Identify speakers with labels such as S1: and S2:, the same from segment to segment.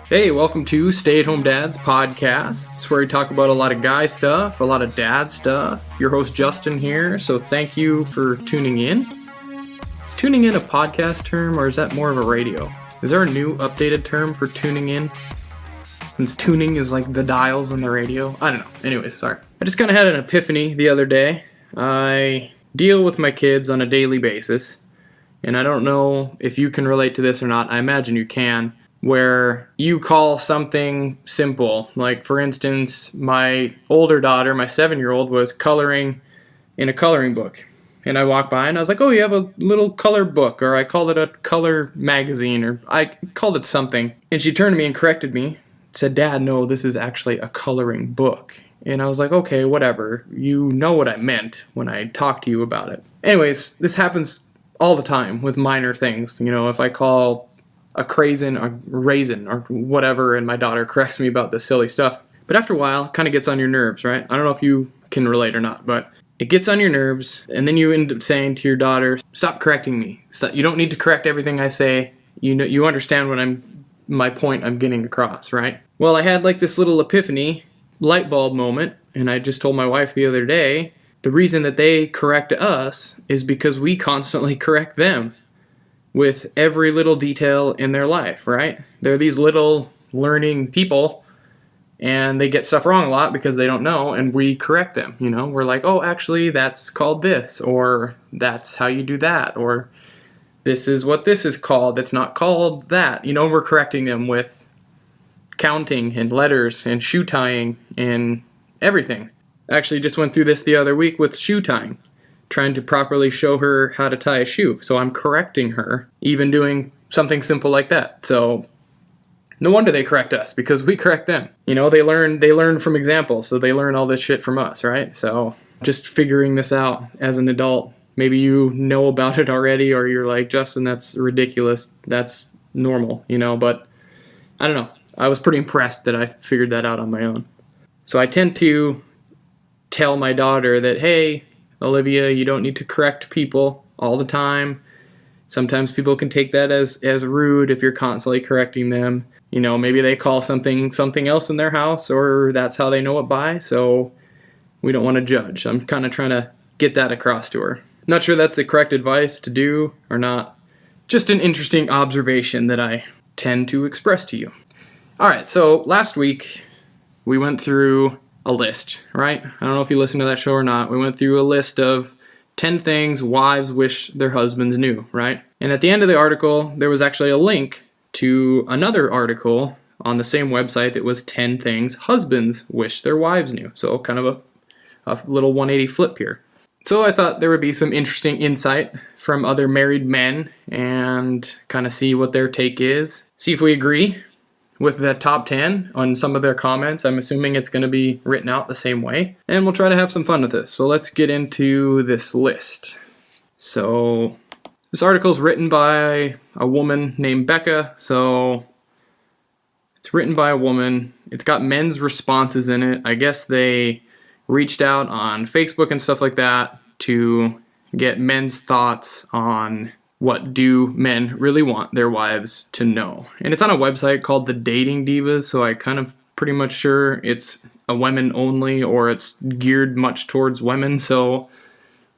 S1: Hey, welcome to Stay at Home Dads Podcast. It's where we talk about a lot of guy stuff, a lot of dad stuff. Your host Justin here, so thank you for tuning in. Is tuning in a podcast term, or is that more of a radio? Is there a new updated term for tuning in? Since tuning is like the dials on the radio. I don't know. Anyways, sorry. I just kind of had an epiphany the other day. I deal with my kids on a daily basis, and I don't know if you can relate to this or not. I imagine you can. Where you call something simple, like for instance, my older daughter, my 7-year-old, was coloring in a coloring book. And I walked by and I was like, oh, you have a little color book, or I called it a color magazine, or I called it something. And she turned to me and corrected me, said, Dad, no, this is actually a coloring book. And I was like, okay, whatever. You know what I meant when I talked to you about it. Anyways, this happens all the time with minor things. You know, if I call a craisin or raisin or whatever, and my daughter corrects me about this silly stuff. But after a while, it kind of gets on your nerves, right? I don't know if you can relate or not, but it gets on your nerves, and then you end up saying to your daughter, stop correcting me. You don't need to correct everything I say. You understand my point I'm getting across, right? Well, I had like this little epiphany, light bulb moment, and I just told my wife the other day, the reason that they correct us is because we constantly correct them with every little detail in their life, right? They're these little learning people, and they get stuff wrong a lot because they don't know, and we correct them, you know? We're like, oh, actually, that's called this, or that's how you do that, or this is what this is called, it's not called that. You know, we're correcting them with counting and letters and shoe tying and everything. I actually just went through this the other week with shoe tying, trying to properly show her how to tie a shoe. So I'm correcting her, even doing something simple like that. So no wonder they correct us, because we correct them. You know, they learn from examples, so they learn all this shit from us, right? So just figuring this out as an adult. Maybe you know about it already, or you're like, Justin, that's ridiculous. That's normal, you know, but I don't know. I was pretty impressed that I figured that out on my own. So I tend to tell my daughter that, hey, Olivia, you don't need to correct people all the time. Sometimes people can take that as rude if you're constantly correcting them. You know, maybe they call something else in their house, or that's how they know it by, so we don't want to judge. I'm kind of trying to get that across to her. Not sure that's the correct advice to do or not. Just an interesting observation that I tend to express to you. All right, so last week we went through a list, right? I don't know if you listened to that show or not. We went through a list of 10 things wives wish their husbands knew, right? And at the end of the article, there was actually a link to another article on the same website that was 10 things husbands wish their wives knew. So kind of a little 180 flip here. So I thought there would be some interesting insight from other married men and kind of see what their take is. See if we agree with the top 10 on some of their comments. I'm assuming it's going to be written out the same way. And we'll try to have some fun with this. So let's get into this list. So this article is written by a woman named Becca. So it's written by a woman. It's got men's responses in it. I guess they reached out on Facebook and stuff like that to get men's thoughts on what do men really want their wives to know. And it's on a website called The Dating Divas, so I kind of pretty much sure it's a women only, or it's geared much towards women, so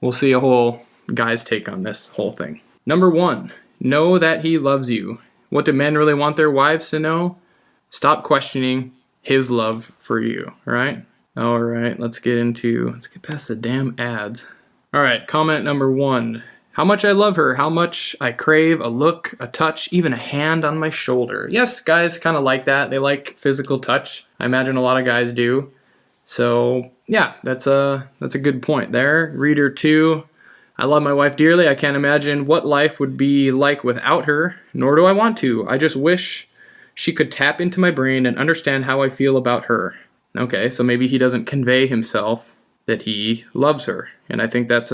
S1: we'll see a whole guy's take on this whole thing. Number 1, know that he loves you. What do men really want their wives to know? Stop questioning his love for you, right? All right, let's get past the damn ads. All right, comment number 1. How much I love her, how much I crave a look, a touch, even a hand on my shoulder. Yes, guys kind of like that. They like physical touch. I imagine a lot of guys do. So, yeah, that's a good point there. Reader 2, I love my wife dearly. I can't imagine what life would be like without her, nor do I want to. I just wish she could tap into my brain and understand how I feel about her. Okay, so maybe he doesn't convey himself that he loves her. And I think that's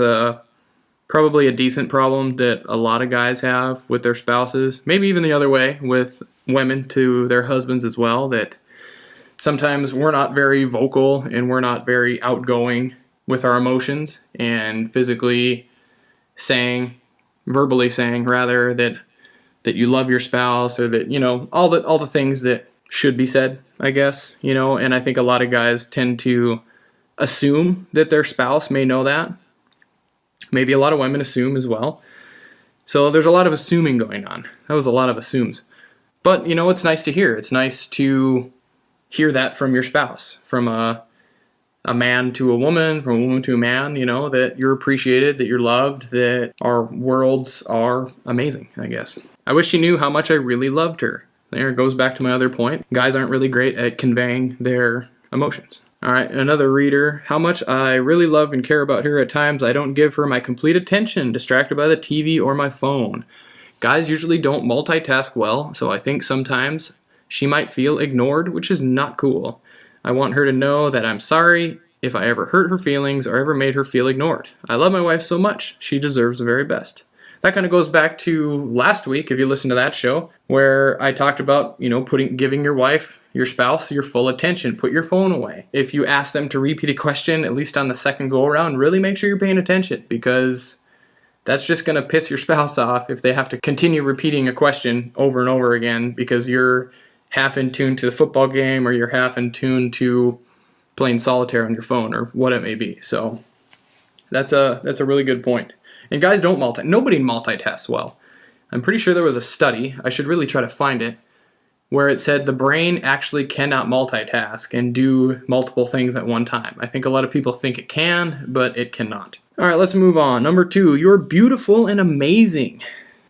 S1: probably a decent problem that a lot of guys have with their spouses. Maybe even the other way with women to their husbands as well, that sometimes we're not very vocal and we're not very outgoing with our emotions, and verbally saying rather, that that you love your spouse, or that, all the things that should be said, I guess, and I think a lot of guys tend to assume that their spouse may know that. Maybe a lot of women assume as well. So there's a lot of assuming going on. That was a lot of assumes. But, it's nice to hear. It's nice to hear that from your spouse, from a man to a woman, from a woman to a man, that you're appreciated, that you're loved, that our worlds are amazing, I guess. I wish she knew how much I really loved her. There it goes back to my other point. Guys aren't really great at conveying their emotions. All right, another reader. How much I really love and care about her. At times I don't give her my complete attention, distracted by the TV or my phone. Guys usually don't multitask well, so I think sometimes she might feel ignored, which is not cool. I want her to know that I'm sorry if I ever hurt her feelings or ever made her feel ignored. I love my wife so much. She deserves the very best. That kind of goes back to last week, if you listen to that show, where I talked about, giving your wife, your spouse, your full attention. Put your phone away. If you ask them to repeat a question, at least on the second go around, really make sure you're paying attention, because that's just going to piss your spouse off if they have to continue repeating a question over and over again because you're half in tune to the football game, or you're half in tune to playing solitaire on your phone, or what it may be. So that's a really good point. And guys don't nobody multitasks well. I'm pretty sure there was a study, I should really try to find it, where it said the brain actually cannot multitask and do multiple things at one time. I think a lot of people think it can, but it cannot. All right, let's move on. Number 2, you're beautiful and amazing.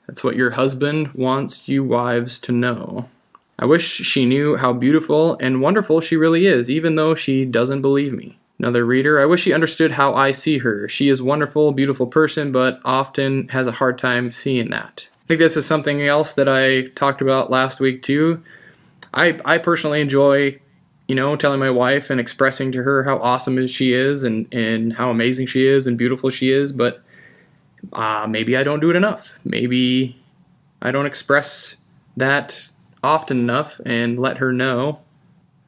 S1: That's what your husband wants you wives to know. I wish she knew how beautiful and wonderful she really is, even though she doesn't believe me. Another reader, I wish she understood how I see her. She is a wonderful, beautiful person, but often has a hard time seeing that. I think this is something else that I talked about last week too. I personally enjoy, telling my wife and expressing to her how awesome she is and how amazing she is and beautiful she is, but maybe I don't do it enough. Maybe I don't express that often enough and let her know.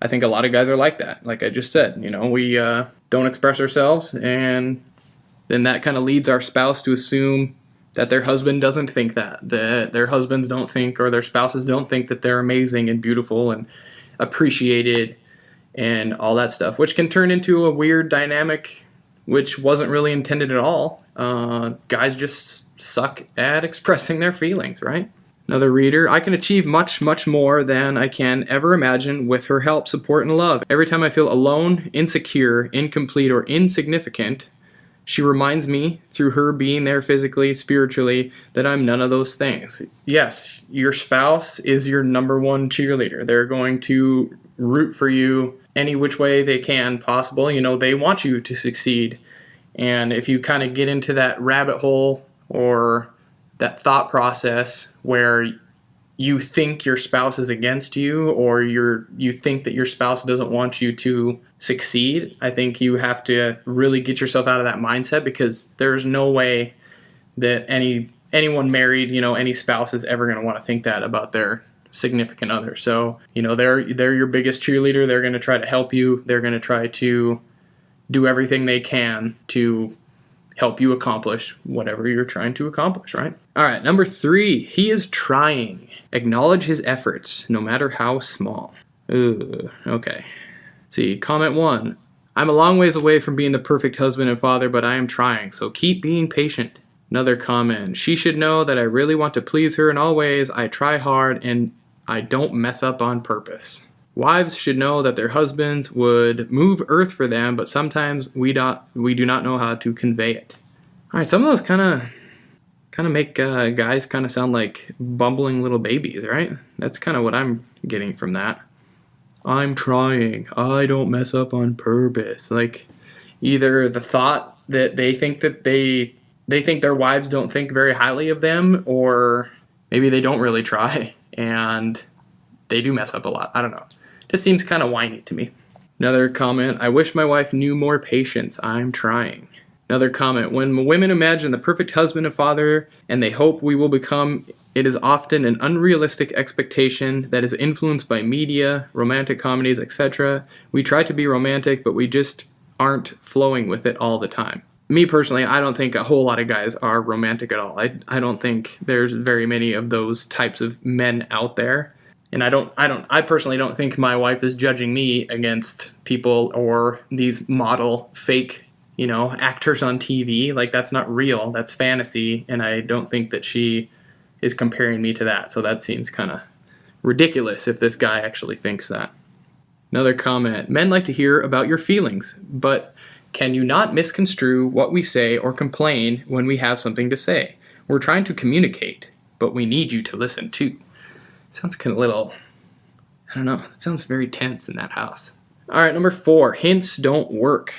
S1: I think a lot of guys are like that. Like I just said, we don't express ourselves, and then that kind of leads our spouse to assume that their husband doesn't think that their husbands don't think, or their spouses don't think that they're amazing and beautiful and appreciated and all that stuff, which can turn into a weird dynamic which wasn't really intended at all. Guys just suck at expressing their feelings, right? Another reader, I can achieve much, much more than I can ever imagine with her help, support, and love. Every time I feel alone, insecure, incomplete, or insignificant, she reminds me, through her being there physically, spiritually, that I'm none of those things. Yes, your spouse is your number one cheerleader. They're going to root for you any which way they can possible. They want you to succeed. And if you kind of get into that rabbit hole or that thought process where you think your spouse is against you, or you think that your spouse doesn't want you to succeed, I think you have to really get yourself out of that mindset, because there's no way that anyone married, any spouse is ever going to want to think that about their significant other. So, they're your biggest cheerleader. They're going to try to help you. They're going to try to do everything they can to help you accomplish whatever you're trying to accomplish, right? All right, number 3, he is trying. Acknowledge his efforts, no matter how small. Ooh, okay. Let's see, comment 1. I'm a long ways away from being the perfect husband and father, but I am trying, so keep being patient. Another comment, she should know that I really want to please her in all ways. I try hard and I don't mess up on purpose. Wives should know that their husbands would move earth for them, but sometimes we do not know how to convey it. All right, some of those kind of make guys kind of sound like bumbling little babies, right? That's kind of what I'm getting from that. I'm trying. I don't mess up on purpose. Like, either the thought that they think their wives don't think very highly of them, or maybe they don't really try and they do mess up a lot. I don't know. It seems kind of whiny to me. Another comment, I wish my wife knew more patience. I'm trying. Another comment, when women imagine the perfect husband and father and they hope we will become, it is often an unrealistic expectation that is influenced by media, romantic comedies, etc. We try to be romantic, but we just aren't flowing with it all the time. me personally, I don't think a whole lot of guys are romantic at all. I don't think there's very many of those types of men out there. And I personally don't think my wife is judging me against people or these model fake, actors on TV. Like, that's not real. That's fantasy. And I don't think that she is comparing me to that. So that seems kind of ridiculous if this guy actually thinks that. Another comment. Men like to hear about your feelings, but can you not misconstrue what we say or complain when we have something to say? We're trying to communicate, but we need you to listen too. Sounds kind of little, I don't know. It sounds very tense in that house. All right, number 4, hints don't work.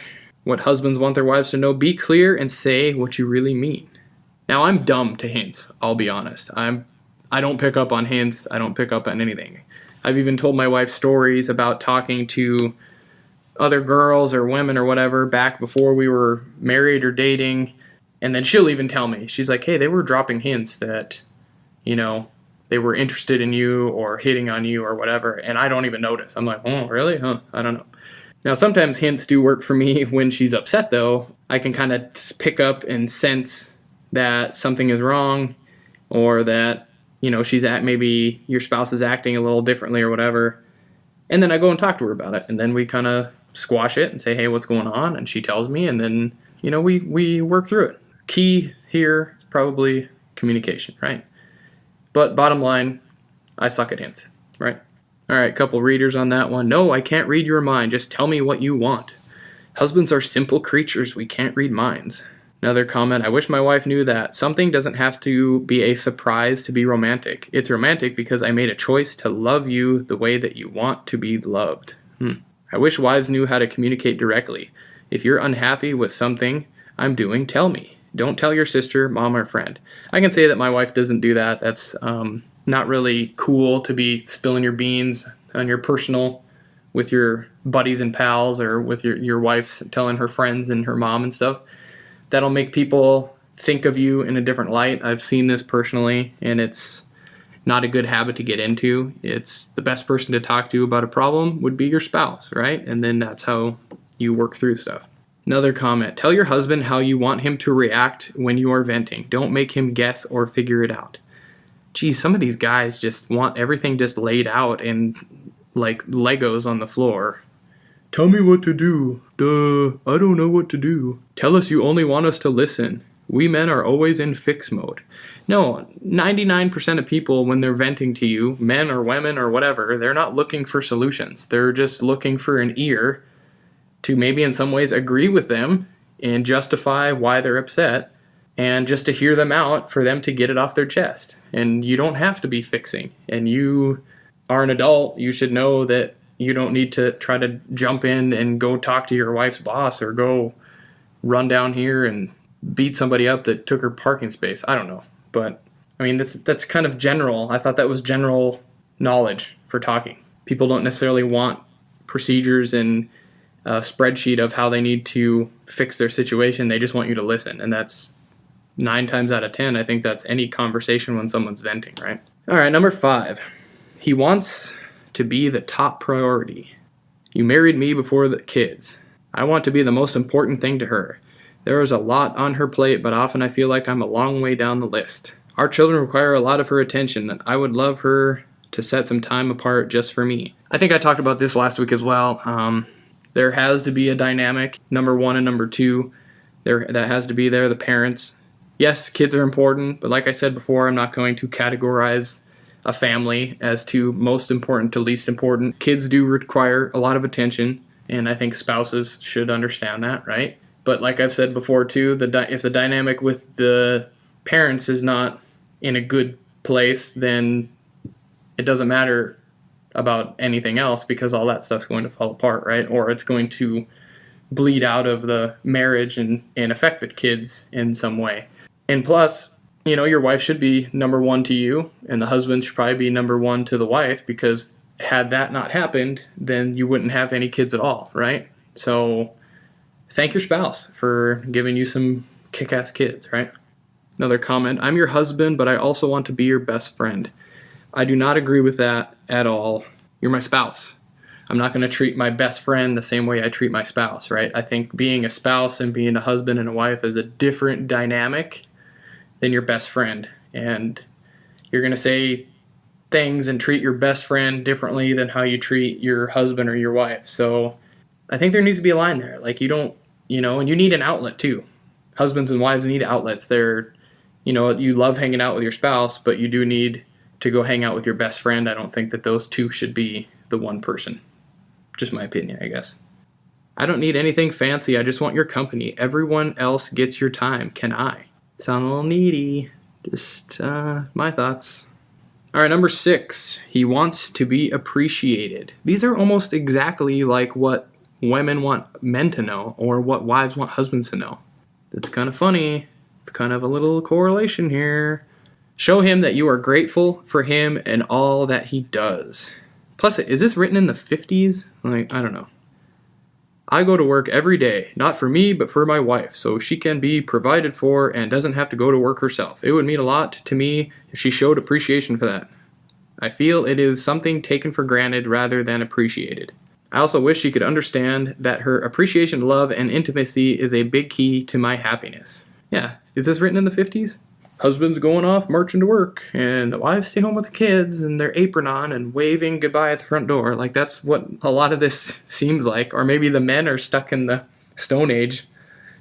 S1: What husbands want their wives to know: be clear and say what you really mean. Now, I'm dumb to hints, I'll be honest. I don't pick up on hints. I don't pick up on anything. I've even told my wife stories about talking to other girls or women or whatever back before we were married or dating. And then she'll even tell me, she's like, hey, they were dropping hints that, they were interested in you or hitting on you or whatever. And I don't even notice. I'm like, oh, really? Huh? I don't know. Now, sometimes hints do work for me when she's upset, though. I can kind of pick up and sense that something is wrong, or that, maybe your spouse is acting a little differently or whatever. And then I go and talk to her about it. And then we kind of squash it and say, hey, what's going on? And she tells me, and then, we work through it. Key here is probably communication, right? But bottom line, I suck at hints, right? All right, couple readers on that one. No, I can't read your mind. Just tell me what you want. Husbands are simple creatures. We can't read minds. Another comment. I wish my wife knew that something doesn't have to be a surprise to be romantic. It's romantic because I made a choice to love you the way that you want to be loved. I wish wives knew how to communicate directly. If you're unhappy with something I'm doing, tell me. Don't tell your sister, mom, or friend. I can say that my wife doesn't do that. That's not really cool to be spilling your beans on your personal with your buddies and pals, or with your wife's telling her friends and her mom and stuff. That'll make people think of you in a different light. I've seen this personally, and it's not a good habit to get into. It's the best person to talk to about a problem would be your spouse, right? And then that's how you work through stuff. Another comment. Tell your husband how you want him to react when you are venting. Don't make him guess or figure it out. Geez, some of these guys just want everything just laid out and like Legos on the floor. Tell me what to do. Duh, I don't know what to do. Tell us you only want us to listen. We men are always in fix mode. No, 99% of people, when they're venting to you, men or women or whatever, they're not looking for solutions. They're just looking for an ear to maybe in some ways agree with them and justify why they're upset, and just to hear them out for them to get it off their chest. And you don't have to be fixing. And you are an adult. You should know that you don't need to try to jump in and go talk to your wife's boss, or go run down here and beat somebody up that took her parking space. I don't know. But I mean, that's kind of general. I thought that was general knowledge for talking. People don't necessarily want procedures and a spreadsheet of how they need to fix their situation. They just want you to listen. And that's 9 times out of 10. I think that's any conversation when someone's venting, right? All right, number 5. He wants to be the top priority. You married me before the kids. I want to be the most important thing to her. There is a lot on her plate, but often I feel like I'm a long way down the list. Our children require a lot of her attention, and I would love her to set some time apart just for me. I think I talked about this last week as well. There has to be a dynamic, number 1 and number 2. That has to be there, the parents. Yes, kids are important, but like I said before, I'm not going to categorize a family as to most important to least important. Kids do require a lot of attention, and I think spouses should understand that, right? But like I've said before too, if the dynamic with the parents is not in a good place, then it doesn't matter about anything else, because all that stuff's going to fall apart, right? Or it's going to bleed out of the marriage and affect the kids in some way. And plus, your wife should be number 1 to you, and the husband should probably be number 1 to the wife, because had that not happened, then you wouldn't have any kids at all, right? So thank your spouse for giving you some kick-ass kids, right? Another comment. I'm your husband, but I also want to be your best friend. I do not agree with that at all. You're my spouse. I'm not going to treat my best friend the same way I treat my spouse, right? I think being a spouse and being a husband and a wife is a different dynamic than your best friend. And you're going to say things and treat your best friend differently than how you treat your husband or your wife. So I think there needs to be a line there. Like, you don't, and you need an outlet too. Husbands and wives need outlets. You love hanging out with your spouse, but you do need to go hang out with your best friend. I don't think that those two should be the one person. Just my opinion, I guess. I don't need anything fancy. I just want your company. Everyone else gets your time. Can I? Sound a little needy. Just my thoughts. All right, number 6. He wants to be appreciated. These are almost exactly like what women want men to know or what wives want husbands to know. That's kind of funny. It's kind of a little correlation here. Show him that you are grateful for him and all that he does. Plus, is this written in the 50s? Like, I don't know. I go to work every day, not for me, but for my wife, so she can be provided for and doesn't have to go to work herself. It would mean a lot to me if she showed appreciation for that. I feel it is something taken for granted rather than appreciated. I also wish she could understand that her appreciation, love, and intimacy is a big key to my happiness. Yeah, is this written in the 50s? Husband's going off marching to work, and the wives stay home with the kids, and their apron on, and waving goodbye at the front door. Like, that's what a lot of this seems like. Or maybe the men are stuck in the Stone Age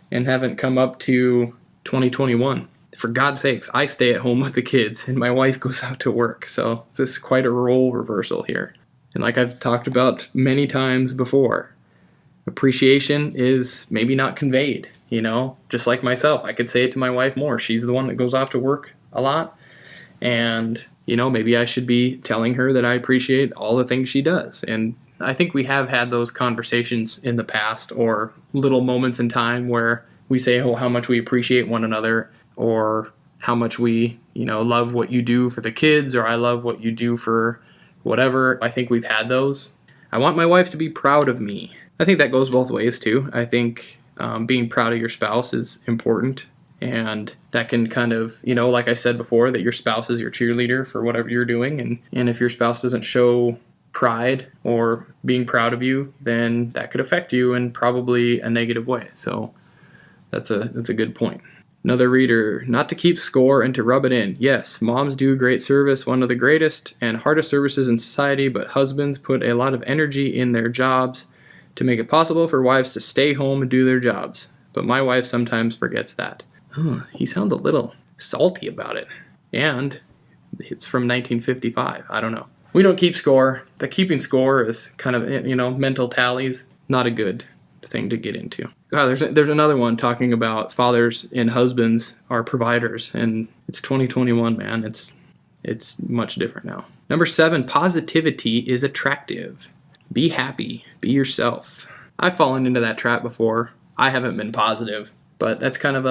S1: and haven't come up to 2021. For God's sakes, I stay at home with the kids, and my wife goes out to work. So this is quite a role reversal here. And like I've talked about many times before, appreciation is maybe not conveyed. Just like myself, I could say it to my wife more. She's the one that goes off to work a lot. And, maybe I should be telling her that I appreciate all the things she does. And I think we have had those conversations in the past, or little moments in time where we say, how much we appreciate one another, or how much we, love what you do for the kids, or I love what you do for whatever. I think we've had those. I want my wife to be proud of me. I think that goes both ways too. I think being proud of your spouse is important, and that can kind of, like I said before, that your spouse is your cheerleader for whatever you're doing, and if your spouse doesn't show pride or being proud of you, then that could affect you in probably a negative way. So that's a good point. Another reader, not to keep score and to rub it in. Yes, moms do great service, one of the greatest and hardest services in society, but husbands put a lot of energy in their jobs to make it possible for wives to stay home and do their jobs. But my wife sometimes forgets that. He sounds a little salty about it. And it's from 1955. I don't know. We don't keep score. The keeping score is kind of, mental tallies. Not a good thing to get into. There's another one talking about fathers and husbands are providers. And it's 2021, man. It's much different now. Number 7, positivity is attractive. Be happy. Be yourself. I've fallen into that trap before. I haven't been positive, but that's kind of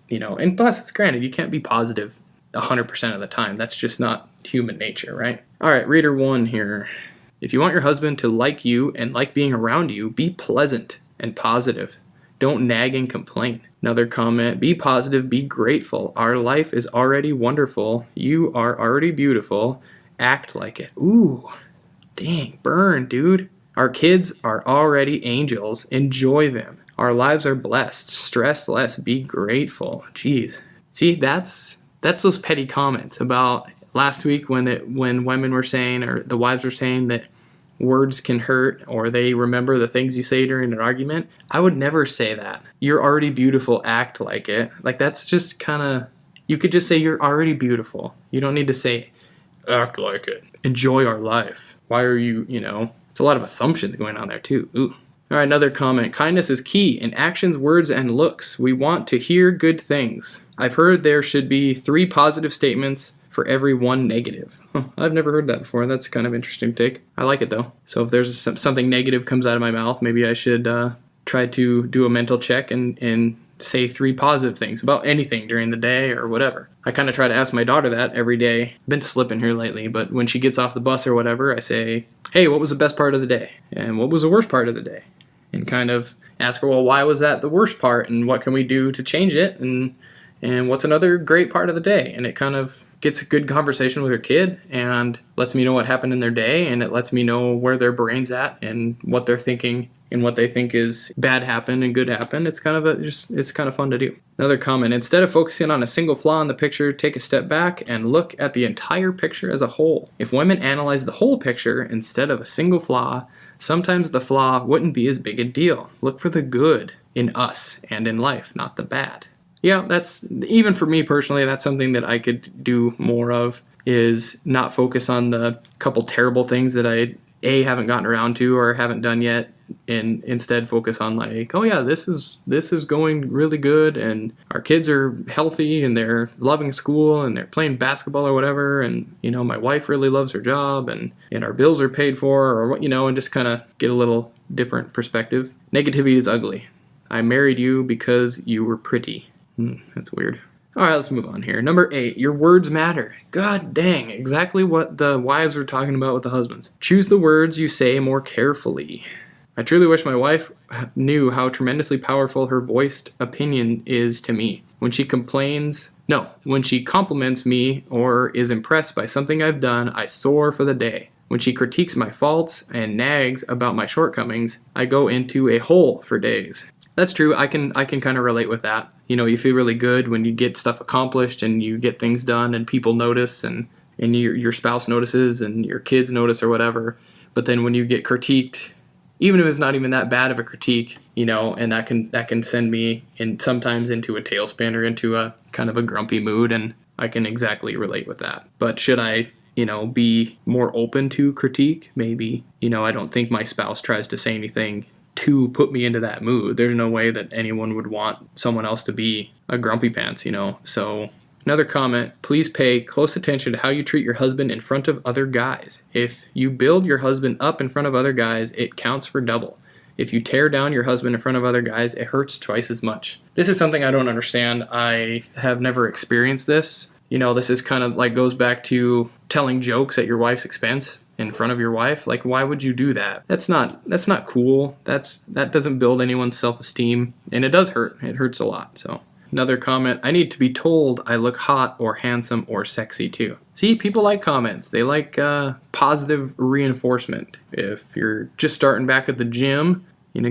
S1: and plus it's granted, you can't be positive 100% of the time. That's just not human nature, right? All right, reader 1 here. If you want your husband to like you and like being around you, be pleasant and positive. Don't nag and complain. Another comment, be positive, be grateful. Our life is already wonderful. You are already beautiful. Act like it. Ooh. Dang, burn, dude. Our kids are already angels. Enjoy them. Our lives are blessed. Stress less. Be grateful. Jeez. See, that's those petty comments about last week when women were saying, or the wives were saying, that words can hurt, or they remember the things you say during an argument. I would never say that. You're already beautiful. Act like it. Like, that's just kind of, you could just say you're already beautiful. You don't need to say act like it. Enjoy our life. Why are you, it's a lot of assumptions going on there too. Ooh. All right, another comment. Kindness is key in actions, words, and looks. We want to hear good things. I've heard there should be 3 positive statements for every 1 negative. I've never heard that before. That's kind of interesting take. I like it though. So if there's something negative comes out of my mouth, maybe I should try to do a mental check and say 3 positive things about anything during the day or whatever. I kind of try to ask my daughter that every day. I've been slipping here lately, but when she gets off the bus or whatever, I say, hey, what was the best part of the day? And what was the worst part of the day? And kind of ask her, well, why was that the worst part? And what can we do to change it? And what's another great part of the day? And it kind of gets a good conversation with her kid and lets me know what happened in their day, and it lets me know where their brain's at and what they're thinking and what they think is bad happened and good happened. It's kind of it's kind of fun to do. Another comment: instead of focusing on a single flaw in the picture, take a step back and look at the entire picture as a whole. If women analyze the whole picture instead of a single flaw, sometimes the flaw wouldn't be as big a deal. Look for the good in us and in life, not the bad. Yeah, that's, even for me personally, that's something that I could do more of, is not focus on the couple terrible things that I haven't gotten around to or haven't done yet, and instead focus on like, oh yeah, this is going really good, and our kids are healthy and they're loving school and they're playing basketball or whatever, and my wife really loves her job, and our bills are paid for, or and just kind of get a little different perspective. Negativity is ugly. I married you because you were pretty. That's weird. All right, let's move on here. Number 8, your words matter. God dang, exactly what the wives were talking about with the husbands. Choose the words you say more carefully. I truly wish my wife knew how tremendously powerful her voiced opinion is to me. When she compliments me or is impressed by something I've done, I soar for the day. When she critiques my faults and nags about my shortcomings, I go into a hole for days. That's true. I can kind of relate with that. You feel really good when you get stuff accomplished and you get things done and people notice, and your spouse notices and your kids notice or whatever. But then when you get critiqued, even if it's not even that bad of a critique, and that can send me sometimes into a tailspin or into a kind of a grumpy mood, and I can exactly relate with that. But should I, be more open to critique? Maybe. I don't think my spouse tries to say anything to put me into that mood. There's no way that anyone would want someone else to be a grumpy pants, So another comment: please pay close attention to how you treat your husband in front of other guys. If you build your husband up in front of other guys, it counts for double. If you tear down your husband in front of other guys, it hurts twice as much. This is something I don't understand. I have never experienced this. This is kind of like goes back to telling jokes at your wife's expense in front of your wife. Like, why would you do that? That's not cool. That doesn't build anyone's self-esteem, and it does hurt. It hurts a lot. So another comment: I need to be told I look hot or handsome or sexy too. See, people like comments. They like positive reinforcement. If you're just starting back at the gym,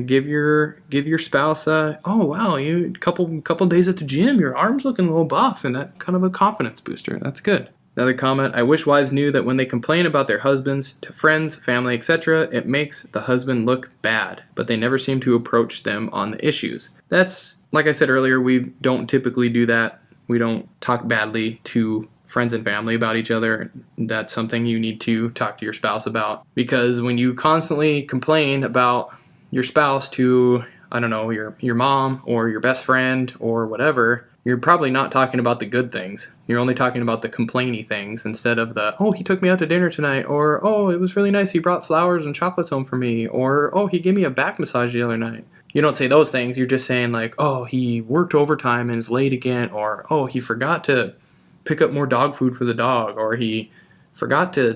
S1: give your spouse oh wow, you couple days at the gym, your arm's looking a little buff, and that kind of a confidence booster. That's good. Another comment: I wish wives knew that when they complain about their husbands to friends, family, etc., it makes the husband look bad, but they never seem to approach them on the issues. That's, like I said earlier, we don't typically do that. We don't talk badly to friends and family about each other. That's something you need to talk to your spouse about, because when you constantly complain about your spouse to, I don't know, your mom or your best friend or whatever, you're probably not talking about the good things. You're only talking about the complainy things instead of the, oh, he took me out to dinner tonight, or, oh, it was really nice, he brought flowers and chocolates home for me, or, oh, he gave me a back massage the other night. You don't say those things. You're just saying like, oh, he worked overtime and is late again, or, oh, he forgot to pick up more dog food for the dog, or he forgot to,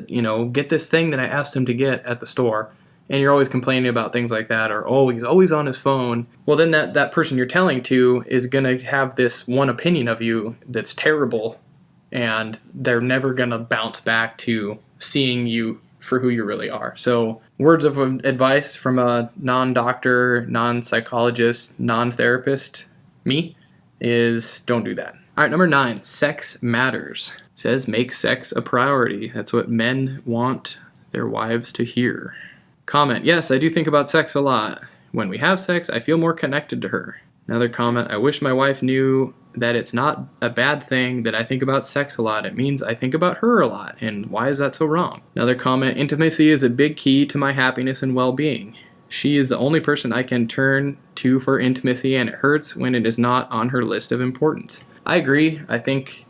S1: get this thing that I asked him to get at the store. And you're always complaining about things like that, or, oh, he's always on his phone. Well, then that person you're telling to is going to have this one opinion of you that's terrible, and they're never going to bounce back to seeing you for who you really are. So words of advice from a non-doctor, non-psychologist, non-therapist, me, is don't do that. All right, number 9, sex matters. It says make sex a priority. That's what men want their wives to hear. Comment: yes, I do think about sex a lot. When we have sex, I feel more connected to her. Another comment: I wish my wife knew that it's not a bad thing that I think about sex a lot. It means I think about her a lot, and why is that so wrong? Another comment: intimacy is a big key to my happiness and well-being. She is the only person I can turn to for intimacy, and it hurts when it is not on her list of importance. I agree. I think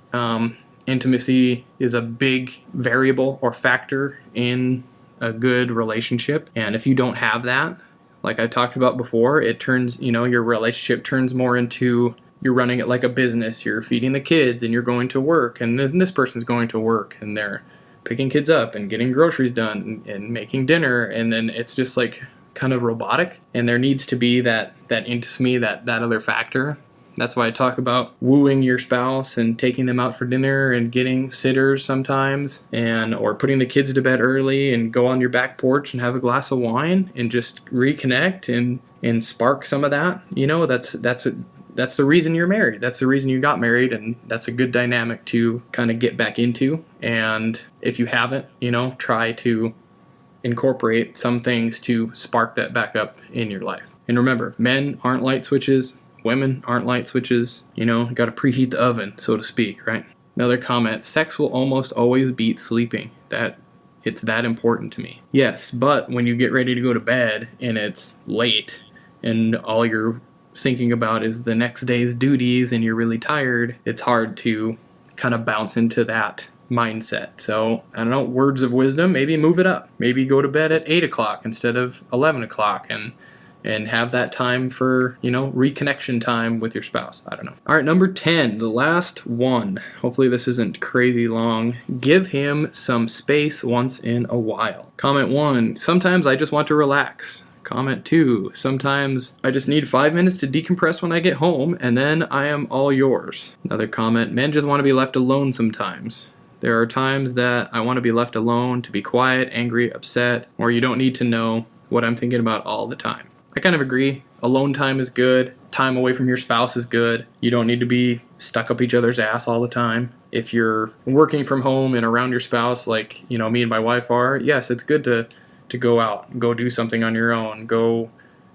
S1: intimacy is a big variable or factor in a good relationship, and if you don't have that, like I talked about before, it turns, your relationship turns more into you're running it like a business. You're feeding the kids and you're going to work, and this person's going to work and they're picking kids up and getting groceries done and making dinner, and then it's just like kind of robotic, and there needs to be that intimacy, that other factor That's why I talk about wooing your spouse and taking them out for dinner and getting sitters sometimes, or putting the kids to bed early and go on your back porch and have a glass of wine and just reconnect and spark some of that. That's the reason you're married. That's the reason you got married, and that's a good dynamic to kind of get back into. And if you haven't, try to incorporate some things to spark that back up in your life. And remember, men aren't light switches. Women aren't light switches. Got to preheat the oven, so to speak, right? Another comment, sex will almost always beat sleeping. It's that important to me. Yes, but when you get ready to go to bed and it's late and all you're thinking about is the next day's duties and you're really tired, it's hard to kind of bounce into that mindset. So, I don't know, words of wisdom, maybe move it up. Maybe go to bed at 8 o'clock instead of 11 o'clock and have that time for, reconnection time with your spouse. I don't know. All right, number 10, the last one. Hopefully this isn't crazy long. Give him some space once in a while. Comment 1, sometimes I just want to relax. Comment 2, sometimes I just need 5 minutes to decompress when I get home, and then I am all yours. Another comment, men just want to be left alone sometimes. There are times that I want to be left alone, to be quiet, angry, upset, or you don't need to know what I'm thinking about all the time. I kind of agree. Alone time is good. Time away from your spouse is good. You don't need to be stuck up each other's ass all the time. If you're working from home and around your spouse, like, me and my wife are, yes, it's good to go out, go do something on your own, go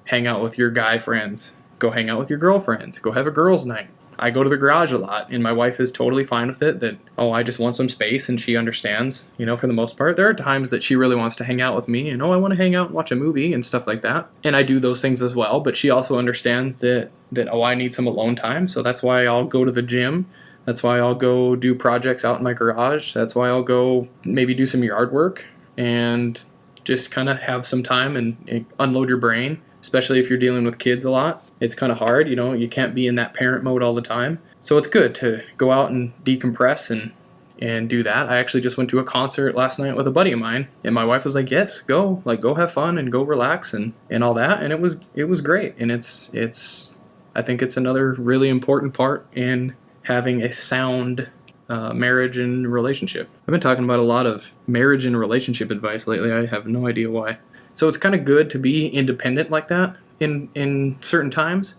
S1: hang out with your guy friends, go hang out with your girlfriends, go have a girls' night. I go to the garage a lot, and my wife is totally fine with it, that, I just want some space, and she understands, for the most part. There are times that she really wants to hang out with me, and, I want to hang out and watch a movie and stuff like that. And I do those things as well, but she also understands that I need some alone time, so that's why I'll go to the gym. That's why I'll go do projects out in my garage. That's why I'll go maybe do some yard work and just kind of have some time and unload your brain, especially if you're dealing with kids a lot. It's kind of hard, you can't be in that parent mode all the time. So it's good to go out and decompress and do that. I actually just went to a concert last night with a buddy of mine, and my wife was like, yes, go have fun and go relax and all that. And it was great. And I think it's another really important part in having a sound marriage and relationship. I've been talking about a lot of marriage and relationship advice lately. I have no idea why. So it's kind of good to be independent like that in certain times.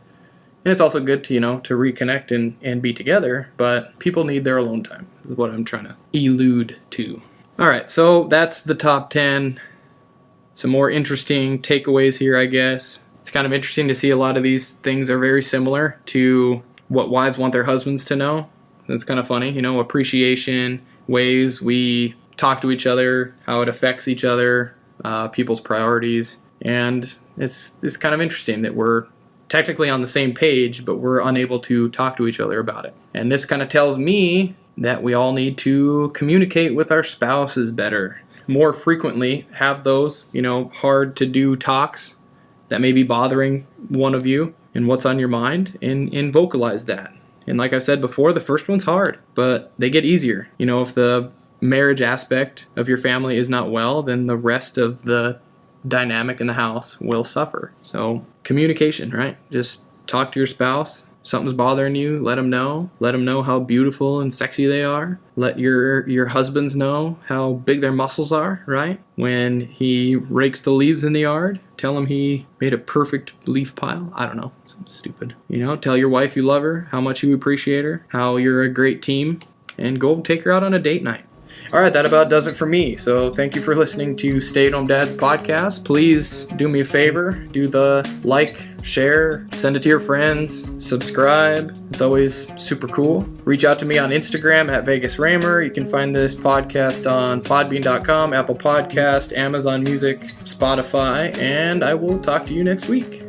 S1: And it's also good to, to reconnect and be together, but people need their alone time, is what I'm trying to allude to. All right, so that's the top 10. Some more interesting takeaways here, I guess. It's kind of interesting to see a lot of these things are very similar to what wives want their husbands to know. It's kind of funny, appreciation, ways we talk to each other, how it affects each other, people's priorities. And it's kind of interesting that we're technically on the same page, but we're unable to talk to each other about it. And this kind of tells me that we all need to communicate with our spouses better, more frequently, have those, hard to do talks that may be bothering one of you and what's on your mind, and vocalize that. And like I said before, the first one's hard, but they get easier. If the marriage aspect of your family is not well, then the rest of the dynamic in the house will suffer. So communication, right? Just talk to your spouse. Something's bothering you, let them know. Let them know how beautiful and sexy they are. Let your husbands know how big their muscles are, right? When he rakes the leaves in the yard, tell him he made a perfect leaf pile. I don't know, something stupid. Tell your wife you love her, how much you appreciate her, how you're a great team, and go take her out on a date night. All right, that about does it for me. So thank you for listening to Stay at Home Dads podcast. Please do me a favor. Do the like, share, send it to your friends, subscribe. It's always super cool. Reach out to me on Instagram at VegasRamer. You can find this podcast on podbean.com, Apple Podcast, Amazon Music, Spotify, and I will talk to you next week.